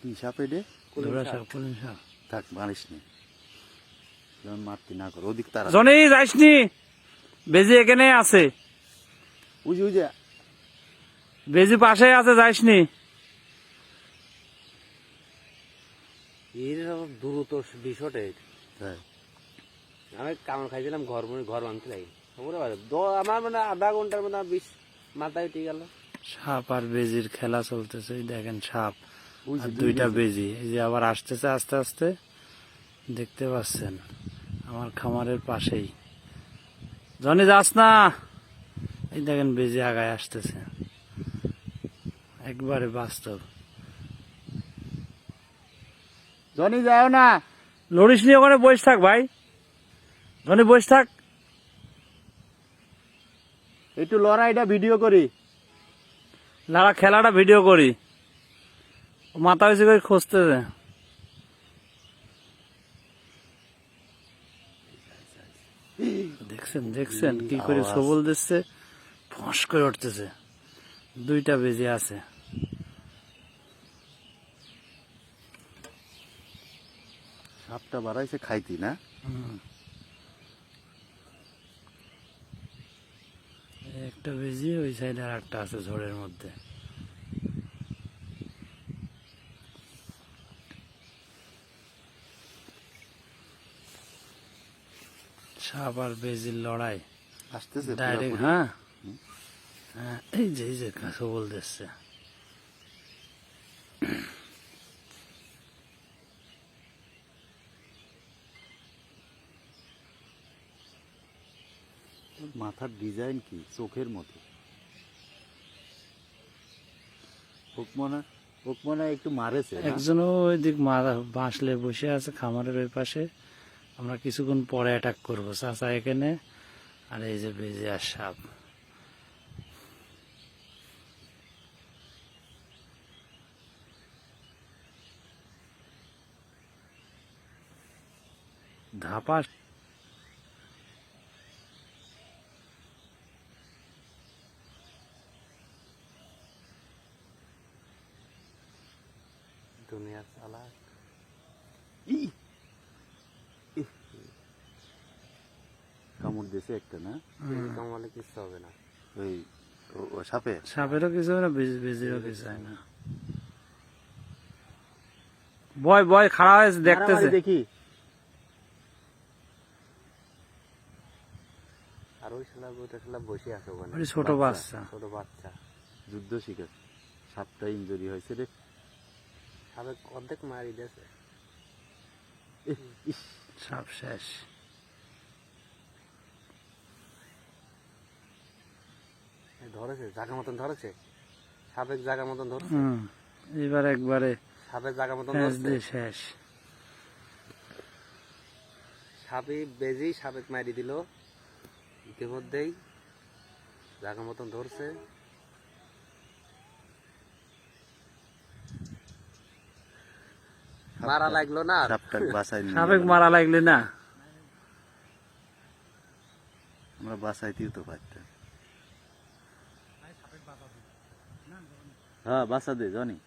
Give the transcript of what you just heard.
কি সাপ এটা? ধরা সাপ, কোন সাপ? থাক মারিস নি, যেমন মারতি না কর, ওদিক তারা জনি যাইসনি, বেজি এখানে আছে, উজে উজে বেজি পাশে আছে, যাইসনি। এর দ্রুত বিষয়টা তাই আমি কামড় খাইছিলাম, ঘর আনতে লাগি আমার মানে আধা ঘন্টার মধ্যে বিষ মাথায় উঠে গেল। সাপ আর বেজির খেলা চলতেছে, এই দেখেন সাপ ওই যে আর দুই দুইটা বেজি। বেজি, এই যে আবার আসতেছে আস্তে আস্তে, দেখতে পাচ্ছেন আমার খামারের পাশেই। জনি যাস না, এই দেখেন বেজি আগায় আসতেছে, একবারে বাস্তব। জনি যাও না, লড়িস নি, ওখানে বসে থাক ভাই, জনি বসে থাক। একটু লড়াইটা ভিডিও করি। লারা খেলাটা ভিডিও করি, ও মাথা বেশি করে খুঁজতেছে। দেখছেন দেখছেন কি করে আওয়াজ। সবল দিচ্ছে, ফস করে উঠতেছে, দুইটা বেজে আছে। সাপটা বাড়াইছে খাইতি না? একটা বেজি, ওই সাইডে আর একটা আছে ঝড়ের মধ্যে। সাপ আর বেজির লড়াই আসতেছে ডাইরেক্ট। পুরাপুরি। হ্যাঁ হ্যাঁ, এই যে সবল দিচ্ছে। মাথার ডিজাইন কি চোখের মতো। ওক মনে হয় একটু মারেছে না? একজনও ওই দিক মারা বাঁশলে বসে আছে খামারের ওই পাশে। আমরা কিছুক্ষণ পরে অ্যাটাক করবো, চাচা এখানে, আর এই যে বেজে আর সাপ। ধাপা দুনিয়ার চালা ই! ইহ! কামড় দিয়েছে একটা না? কামালে কিচ্ছু হবে না। ওই ও সাপে সাপেরও কিছু হয় না, বেজিরও কিছু হয় না। বয় বয় খাড়া হয়েছে, দেখতেছে। মারামারি দেখি। আর ওই শালা বসে আছে ওখানে, ওই ছোট বাচ্চা। ছোট বাচ্চা। যুদ্ধ শিখেছে। সাপটা ইনজুরি হয়েছে রে। সাবেক অর্ধেক মারি দিয়েছে। ইস! সাপ শেষ। ধরেছে জায়গা মতন ধরেছে, সাবেক জায়গা মতন ধরছে, এবার একবারে সাবেক জায়গা মতন শেষ ধরছে। দিয়ে শেষ। সাপে বেজি সাবেক মারি দিল, ইতিমধ্যেই জায়গা মতন ধরছে। মারা লাগলো না আর। সাপটা বাঁচাই নিয়ে সাবেক গেলাম। মারা লাগলে না, আমরা বাঁচাইতেও তো পারতাম। হ্যাঁ বাঁচা দে জনি।